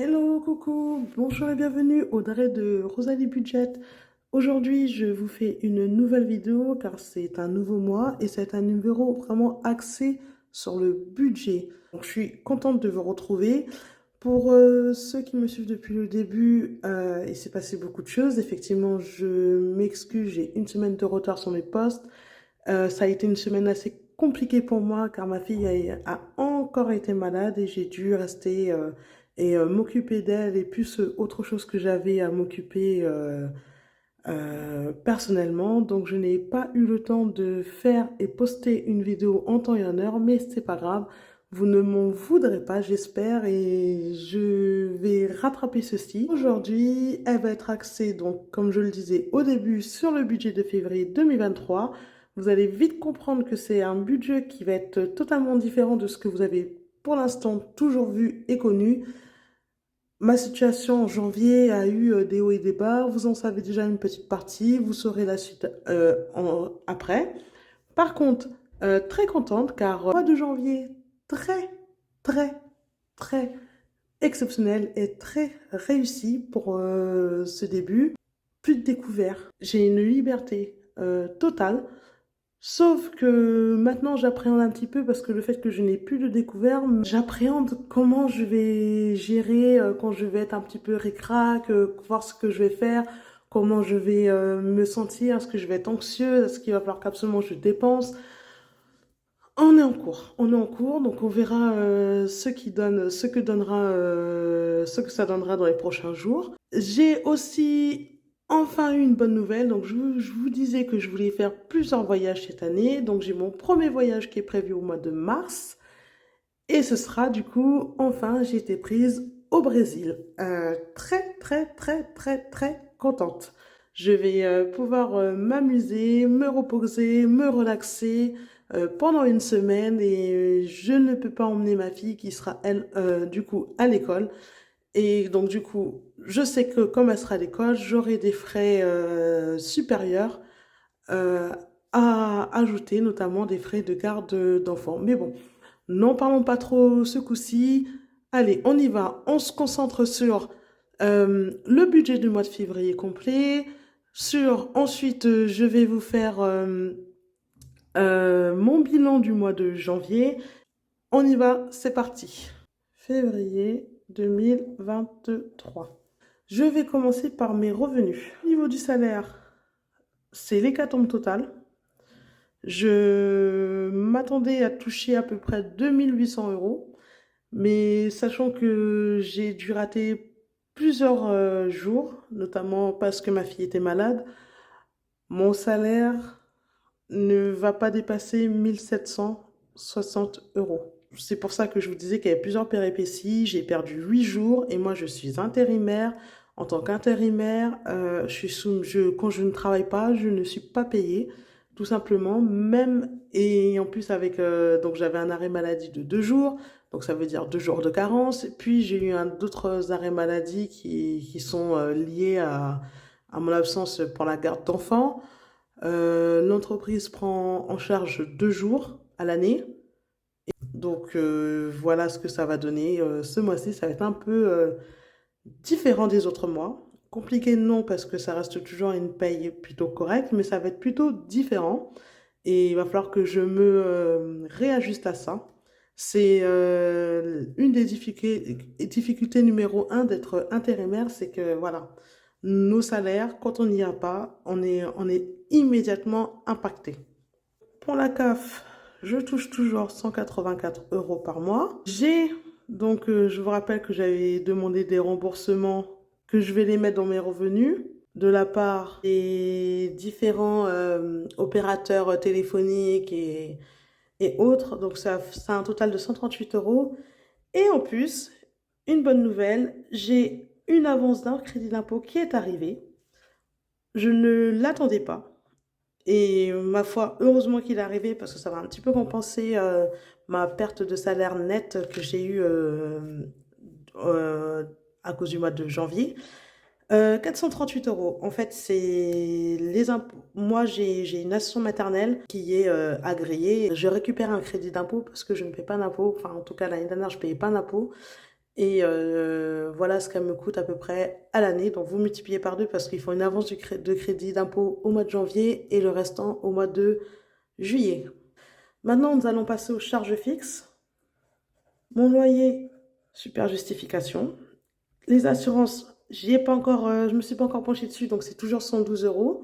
Hello, coucou, bonjour et bienvenue au Daré de Rosalie Budget. Aujourd'hui, je vous fais une nouvelle vidéo car c'est un nouveau mois et c'est un numéro vraiment axé sur le budget. Donc, je suis contente de vous retrouver. Pour ceux qui me suivent depuis le début, il s'est passé beaucoup de choses. Effectivement, je m'excuse, j'ai une semaine de retard sur mes posts. Ça a été une semaine assez compliquée pour moi car ma fille a encore été malade et j'ai dû rester m'occuper d'elle et plus autre chose que j'avais à m'occuper personnellement. Donc je n'ai pas eu le temps de faire et poster une vidéo en temps et en heure, mais c'est pas grave. Vous ne m'en voudrez pas, j'espère, et je vais rattraper ceci. Aujourd'hui, elle va être axée, donc, comme je le disais au début, sur le budget de février 2023. Vous allez vite comprendre que c'est un budget qui va être totalement différent de ce que vous avez pour l'instant toujours vu et connu. Ma situation en janvier a eu des hauts et des bas. Vous en savez déjà une petite partie. Vous saurez la suite après. Par contre, très contente car le mois de janvier, très, très, très exceptionnel et très réussi pour ce début. Plus de découvertes. J'ai une liberté totale. Sauf que maintenant j'appréhende un petit peu parce que le fait que je n'ai plus de découvert, j'appréhende comment je vais gérer quand je vais être un petit peu ric-rac, voir ce que je vais faire, comment je vais me sentir, est-ce que je vais être anxieuse, est-ce qu'il va falloir qu'absolument je dépense. On est en cours, donc on verra ce que ça donnera dans les prochains jours. J'ai aussi enfin eu une bonne nouvelle, donc je vous disais que je voulais faire plusieurs voyages cette année, donc j'ai mon premier voyage qui est prévu au mois de mars, et ce sera du coup, enfin, j'ai été prise au Brésil. Très, très, très, très, très contente. Je vais pouvoir m'amuser, me reposer, me relaxer pendant une semaine et je ne peux pas emmener ma fille qui sera, elle, du coup, à l'école. Et donc, du coup, je sais que comme elle sera à l'école, j'aurai des frais supérieurs euh, à ajouter, notamment des frais de garde d'enfants. Mais bon, n'en parlons pas trop ce coup-ci. Allez, on y va. On se concentre sur le budget du mois de février complet. Ensuite, je vais vous faire mon bilan du mois de janvier. On y va, c'est parti. Février 2023. Je vais commencer par mes revenus. Au niveau du salaire, c'est l'hécatombe totale. Je m'attendais à toucher à peu près 2 800 euros, mais sachant que j'ai dû rater plusieurs jours, notamment parce que ma fille était malade, mon salaire ne va pas dépasser 1 760 euros. C'est pour ça que je vous disais qu'il y avait plusieurs péripéties. J'ai perdu 8 jours et moi je suis intérimaire. En tant qu'intérimaire, quand je ne travaille pas, je ne suis pas payée, tout simplement. Même et en plus donc j'avais un arrêt maladie de 2 jours, donc ça veut dire 2 jours de carence. Puis j'ai eu d'autres arrêts maladie qui sont liés à mon absence pour la garde d'enfants. L'entreprise prend en charge 2 jours à l'année. Donc voilà ce que ça va donner. Ce mois-ci, ça va être un peu différent des autres mois. Compliqué non, parce que ça reste toujours une paye plutôt correcte, mais ça va être plutôt différent. Et il va falloir que je me réajuste à ça. C'est une des difficultés numéro un d'être intérimaire, c'est que voilà, nos salaires, quand on n'y a pas, on est immédiatement impacté. Pour la CAF, je touche toujours 184 euros par mois. Je vous rappelle que j'avais demandé des remboursements, que je vais les mettre dans mes revenus de la part des différents opérateurs téléphoniques et autres. Donc ça a un total de 138 euros. Et en plus, une bonne nouvelle, j'ai une avance d'un crédit d'impôt qui est arrivée. Je ne l'attendais pas. Et ma foi, heureusement qu'il est arrivé parce que ça va un petit peu compenser ma perte de salaire net que j'ai eue euh, à cause du mois de janvier. 438 euros. En fait, c'est les impôts. Moi, j'ai une association maternelle qui est agréée. Je récupère un crédit d'impôt parce que je ne paie pas d'impôt. Enfin, en tout cas, l'année dernière, je ne payais pas d'impôt. Et voilà ce qu'elle me coûte à peu près à l'année. Donc vous multipliez par deux parce qu'il faut une avance de crédit d'impôt au mois de janvier et le restant au mois de juillet. Maintenant, nous allons passer aux charges fixes. Mon loyer, super justification. Les assurances, j'y ai pas encore, je me suis pas encore penchée dessus, donc c'est toujours 112 euros.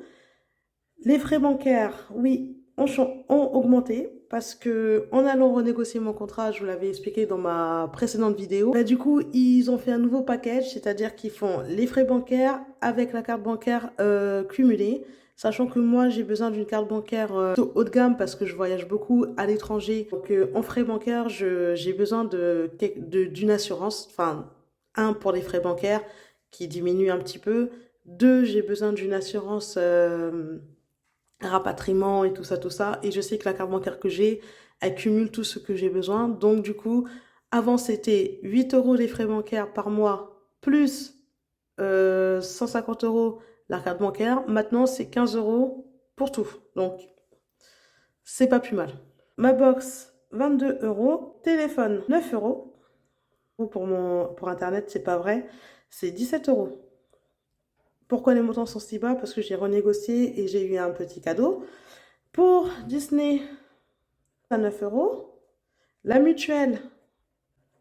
Les frais bancaires, oui, ont augmenté parce que en allant renégocier mon contrat, je vous l'avais expliqué dans ma précédente vidéo, bah, du coup, ils ont fait un nouveau package, c'est-à-dire qu'ils font les frais bancaires avec la carte bancaire cumulée, sachant que moi, j'ai besoin d'une carte bancaire haut de gamme parce que je voyage beaucoup à l'étranger. Donc, en frais bancaires, j'ai besoin d'une assurance, enfin, un, pour les frais bancaires qui diminue un petit peu. Deux, j'ai besoin d'une assurance rapatriement et tout ça, tout ça. Et je sais que la carte bancaire que j'ai, elle cumule tout ce que j'ai besoin. Donc, du coup, avant, c'était 8 euros les frais bancaires par mois, plus 150 euros la carte bancaire. Maintenant, c'est 15 euros pour tout. Donc, c'est pas plus mal. Ma box, 22 euros. Téléphone, 9 euros. Pour Internet, c'est pas vrai. C'est 17 euros. Pourquoi les montants sont si bas? Parce que j'ai renégocié et j'ai eu un petit cadeau. Pour Disney, à 9 euros. La mutuelle,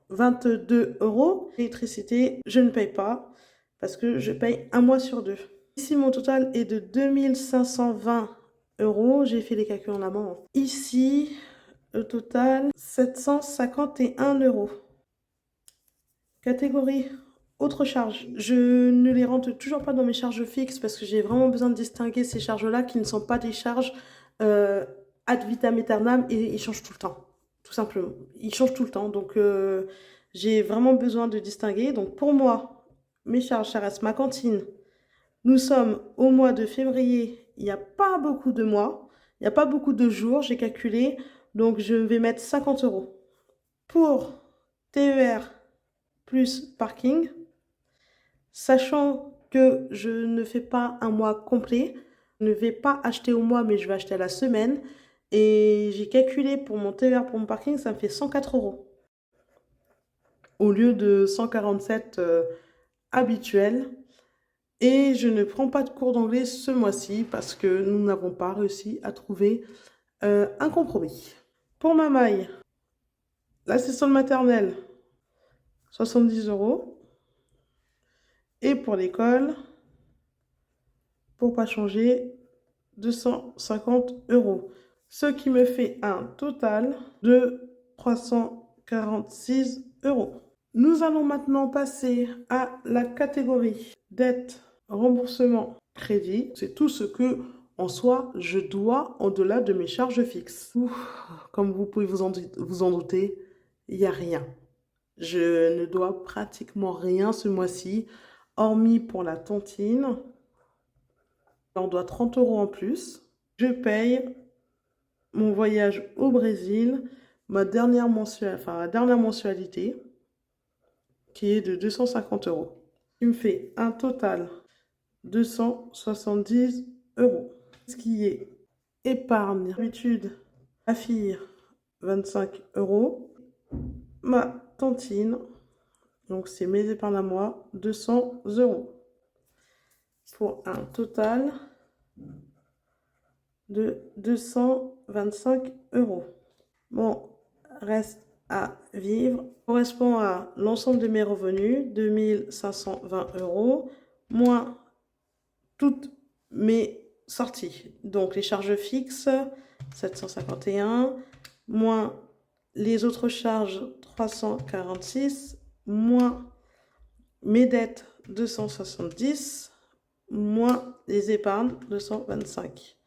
22 euros. L'électricité, je ne paye pas parce que je paye un mois sur deux. Ici, mon total est de 2520 euros. J'ai fait les calculs en amont. Ici, le total, 751 euros. Catégorie autre charge. Je ne les rentre toujours pas dans mes charges fixes parce que j'ai vraiment besoin de distinguer ces charges-là qui ne sont pas des charges ad vitam aeternam et ils changent tout le temps, tout simplement. Ils changent tout le temps, donc j'ai vraiment besoin de distinguer. Donc pour moi, mes charges, ça reste ma cantine. Nous sommes au mois de février, il n'y a pas beaucoup de mois, il n'y a pas beaucoup de jours, j'ai calculé, donc je vais mettre 50 euros. Pour TER plus parking, sachant que je ne fais pas un mois complet, je ne vais pas acheter au mois, mais je vais acheter à la semaine. Et j'ai calculé pour mon TER, pour mon parking, ça me fait 104 euros. Au lieu de 147 habituels. Et je ne prends pas de cours d'anglais ce mois-ci parce que nous n'avons pas réussi à trouver un compromis. Pour ma maille, l'assistante maternelle, 70 euros. Et pour l'école, pour pas changer, 250 euros. Ce qui me fait un total de 346 euros. Nous allons maintenant passer à la catégorie dette, remboursement, crédit. C'est tout ce que, en soi, je dois au-delà de mes charges fixes. Comme vous pouvez vous en douter, il n'y a rien. Je ne dois pratiquement rien ce mois-ci, hormis pour la tontine. On doit 30 euros en plus. Je paye mon voyage au Brésil, la dernière mensualité, qui est de 250 euros. Qui me fait un total de 270 euros. Ce qui est épargne, habitude, ma fille, 25 euros. Ma tontine, donc c'est mes épargnes à moi, 200 euros. Pour un total de 225 euros. Bon, reste à vivre correspond à l'ensemble de mes revenus, 2520 euros, moins toutes mes sorties. Donc les charges fixes, 751, moins les autres charges, 346, moins mes dettes, 270, moins les épargnes, 225.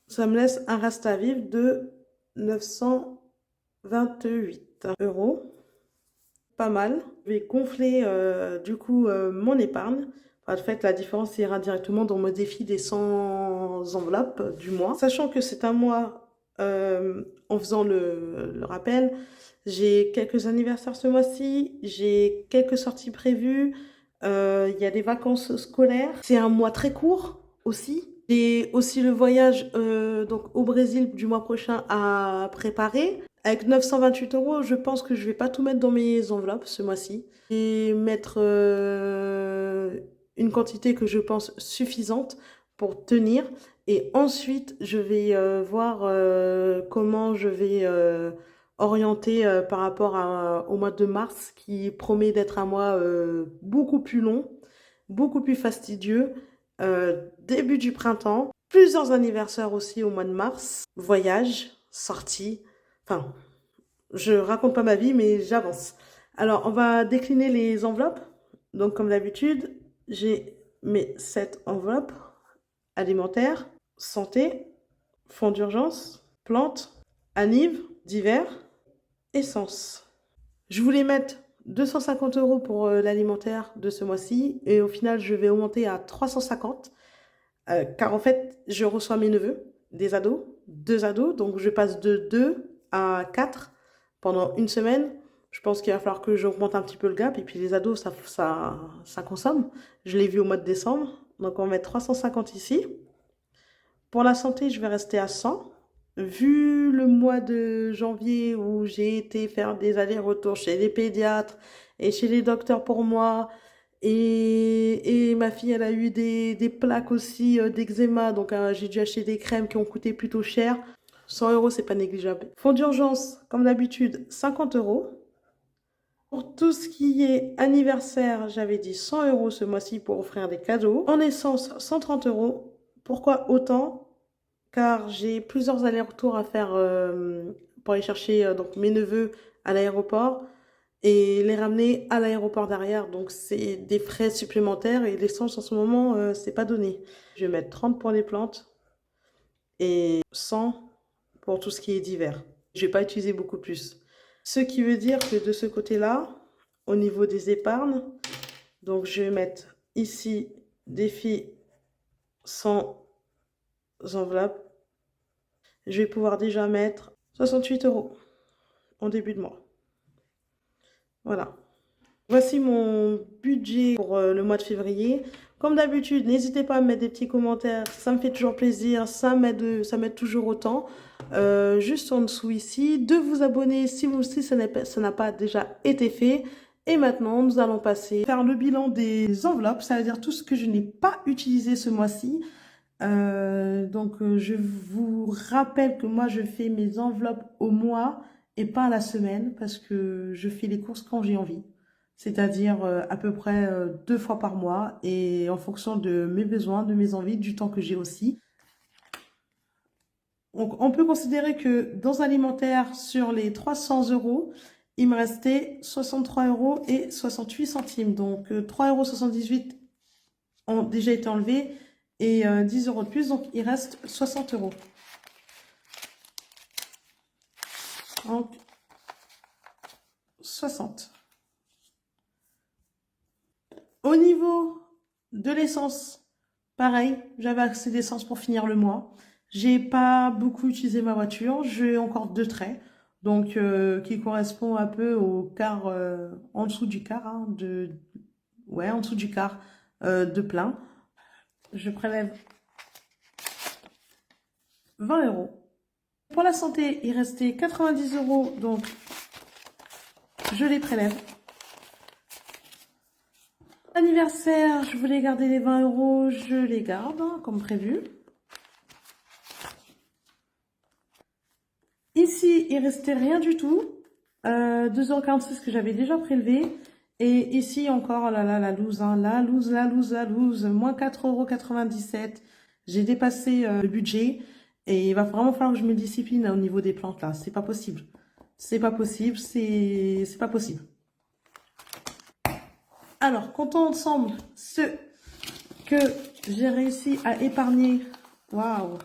Ça me laisse un reste à vivre de 928 euros. Pas mal. Je vais gonfler du coup mon épargne. En fait, la différence ira directement dans mon défi des 100 enveloppes du mois. Sachant que c'est un mois, en faisant le rappel, j'ai quelques anniversaires ce mois-ci, j'ai quelques sorties prévues, il y a des vacances scolaires. C'est un mois très court aussi. J'ai aussi le voyage donc au Brésil du mois prochain à préparer. Avec 928 euros, je pense que je vais pas tout mettre dans mes enveloppes ce mois-ci et mettre une quantité que je pense suffisante pour tenir. Et ensuite, je vais voir comment je vais orienter par rapport au mois de mars qui promet d'être un mois beaucoup plus long, beaucoup plus fastidieux. Début du printemps, plusieurs anniversaires aussi au mois de mars, voyages, sorties. Enfin, je raconte pas ma vie, mais j'avance. Alors, on va décliner les enveloppes. Donc, comme d'habitude, j'ai mes 7 enveloppes alimentaires, santé, fonds d'urgence, plantes, anniv, divers, essence. Je voulais mettre 250 euros pour l'alimentaire de ce mois-ci et au final, je vais augmenter à 350 car en fait, je reçois mes neveux, des ados, 2 ados, donc je passe de 2 à 4 pendant une semaine. Je pense qu'il va falloir que j'augmente un petit peu le gap. Et puis les ados, ça consomme. Je l'ai vu au mois de décembre. Donc on va mettre 350 ici. Pour la santé, je vais rester à 100. Vu le mois de janvier où j'ai été faire des allers-retours chez les pédiatres et chez les docteurs pour moi, et ma fille, elle a eu des plaques aussi d'eczéma, donc j'ai dû acheter des crèmes qui ont coûté plutôt cher. 100 euros, c'est pas négligeable. Fonds d'urgence, comme d'habitude, 50 euros. Pour tout ce qui est anniversaire, j'avais dit 100 euros ce mois-ci pour offrir des cadeaux. En essence, 130 euros. Pourquoi autant? Car j'ai plusieurs allers-retours à faire pour aller chercher donc mes neveux à l'aéroport et les ramener à l'aéroport derrière. Donc c'est des frais supplémentaires et l'essence en ce moment, c'est pas donné. Je vais mettre 30 pour les plantes et 100 pour tout ce qui est divers. Je vais pas utiliser beaucoup plus. Ce qui veut dire que de ce côté-là, au niveau des épargnes, donc je vais mettre ici défi 100 enveloppes. Je vais pouvoir déjà mettre 68 euros en début de mois. Voilà. Voici mon budget pour le mois de février. Comme d'habitude, n'hésitez pas à me mettre des petits commentaires. Ça me fait toujours plaisir. Ça m'aide toujours autant. Juste en dessous ici, de vous abonner si vous aussi ça n'a pas déjà été fait. Et maintenant, nous allons passer faire le bilan des enveloppes. Ça veut dire tout ce que je n'ai pas utilisé ce mois-ci. Je vous rappelle que moi, je fais mes enveloppes au mois et pas à la semaine parce que je fais les courses quand j'ai envie. C'est-à-dire à peu près 2 fois par mois et en fonction de mes besoins, de mes envies, du temps que j'ai aussi. Donc, on peut considérer que dans alimentaire, sur les 300 euros, il me restait 63 euros et 68 centimes. Donc, 3,78 € ont déjà été enlevés et 10 euros de plus. Donc, il reste 60 euros. Donc, 60. Au niveau de l'essence, pareil, j'avais assez d'essence pour finir le mois. J'ai pas beaucoup utilisé ma voiture, j'ai encore 2 traits, donc qui correspond un peu au quart, en dessous du quart, hein, ouais, en dessous du quart de plein. Je prélève 20 euros. Pour la santé, il restait 90 euros, donc je les prélève. Anniversaire, je voulais garder les 20 euros, je les garde, hein, comme prévu. Ici, il restait rien du tout. 2,46 € que j'avais déjà prélevé. Et ici encore, oh là là, la loose, hein, la loose. Moins 4,97 €. J'ai dépassé le budget. Et il va vraiment falloir que je me discipline au niveau des plantes là. C'est pas possible. C'est pas possible. C'est pas possible. Alors, comptons ensemble ce que j'ai réussi à épargner. Waouh!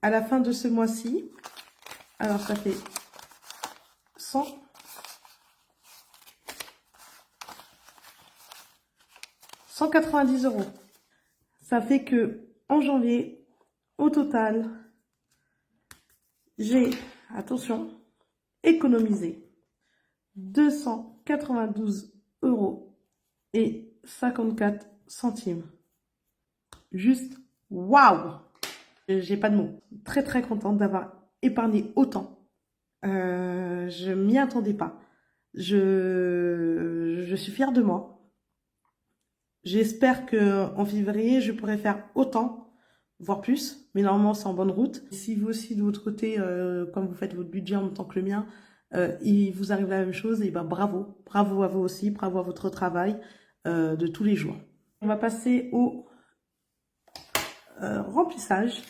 À la fin de ce mois-ci. Alors, ça fait 100. 190 euros. Ça fait que en janvier, au total, j'ai, attention, économisé 292 euros et 54 centimes. Juste waouh! J'ai pas de mots. Très très contente d'avoir épargné autant. Je m'y attendais pas. Je suis fière de moi. J'espère que en février, je pourrai faire autant, voire plus. Mais normalement, c'est en bonne route. Si vous aussi, de votre côté, comme vous faites votre budget en même temps que le mien, il vous arrive la même chose, et ben bravo. Bravo à vous aussi, bravo à votre travail de tous les jours. On va passer au remplissage.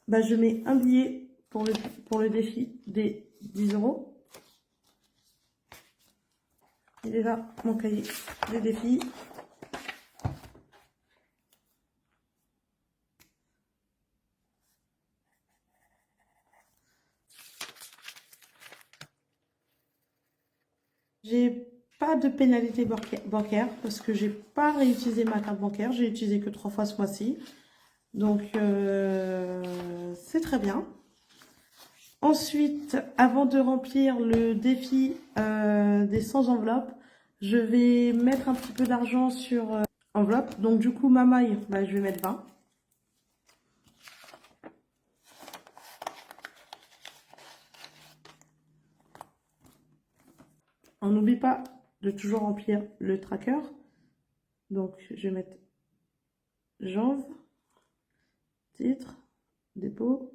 Bah, je mets un billet pour le défi des 10 euros. Il est là, mon cahier des défis. J'ai pas de pénalité bancaire parce que j'ai pas réutilisé ma carte bancaire. J'ai utilisé que 3 fois ce mois-ci. Donc, c'est très bien. Ensuite, avant de remplir le défi des 100 enveloppes, je vais mettre un petit peu d'argent sur enveloppe. Donc, du coup, ma maille, bah, je vais mettre 20. On n'oublie pas de toujours remplir le tracker. Donc, je vais mettre janvier, titre, dépôt,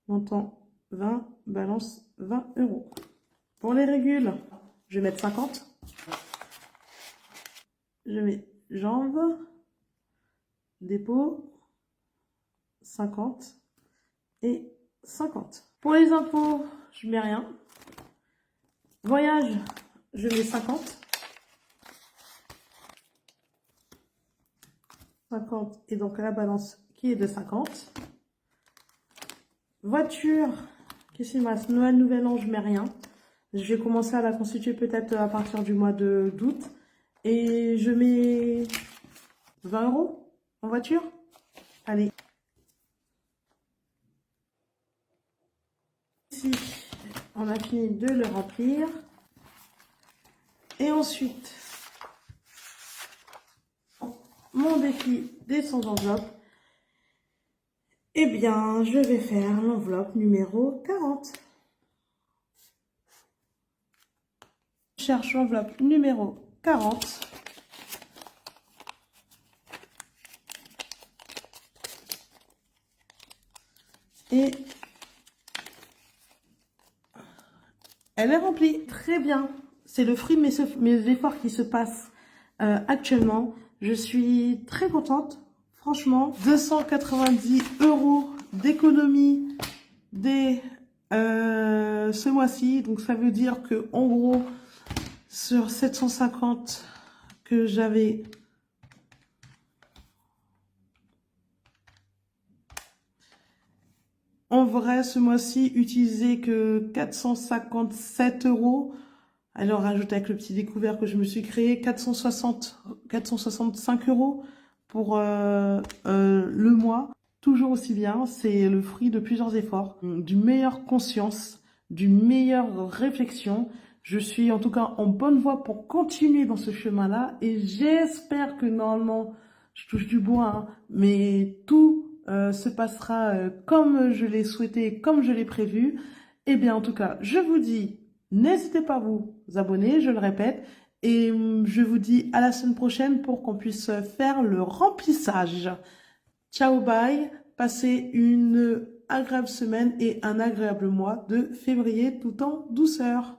montant 20, balance 20 euros. Pour les régules, je vais mettre 50. Je mets jambes, dépôt, 50 et 50. Pour les impôts, je mets rien. Voyage, je mets 50. 50 et donc la balance qui est de 50. Voiture, qu'est-ce qu'il me reste? Noël, Nouvel An, je mets rien. Je vais commencer à la constituer peut-être à partir du mois d'août. Et je mets 20 euros en voiture. Allez. Ici, on a fini de le remplir. Et ensuite, mon défi des 100 enveloppes. Eh bien, je vais faire l'enveloppe numéro 40. Je cherche l'enveloppe numéro 40. Et elle est remplie. Très bien. C'est le fruit de mes efforts qui se passent actuellement. Je suis très contente. Franchement, 290 euros d'économie dès ce mois-ci. Donc, ça veut dire que en gros, sur 750 que j'avais... En vrai, ce mois-ci, utilisé que 457 euros. Alors, rajoute avec le petit découvert que je me suis créé, 465 euros pour le mois. Toujours aussi bien, c'est le fruit de plusieurs efforts, d'une meilleure conscience, d'une meilleure réflexion. Je suis en tout cas en bonne voie pour continuer dans ce chemin-là et j'espère que normalement, je touche du bois, hein, mais tout se passera comme je l'ai souhaité, comme je l'ai prévu. Eh bien, en tout cas, je vous dis, n'hésitez pas à vous abonner, je le répète, et je vous dis à la semaine prochaine pour qu'on puisse faire le remplissage. Ciao, bye, passez une agréable semaine et un agréable mois de février tout en douceur.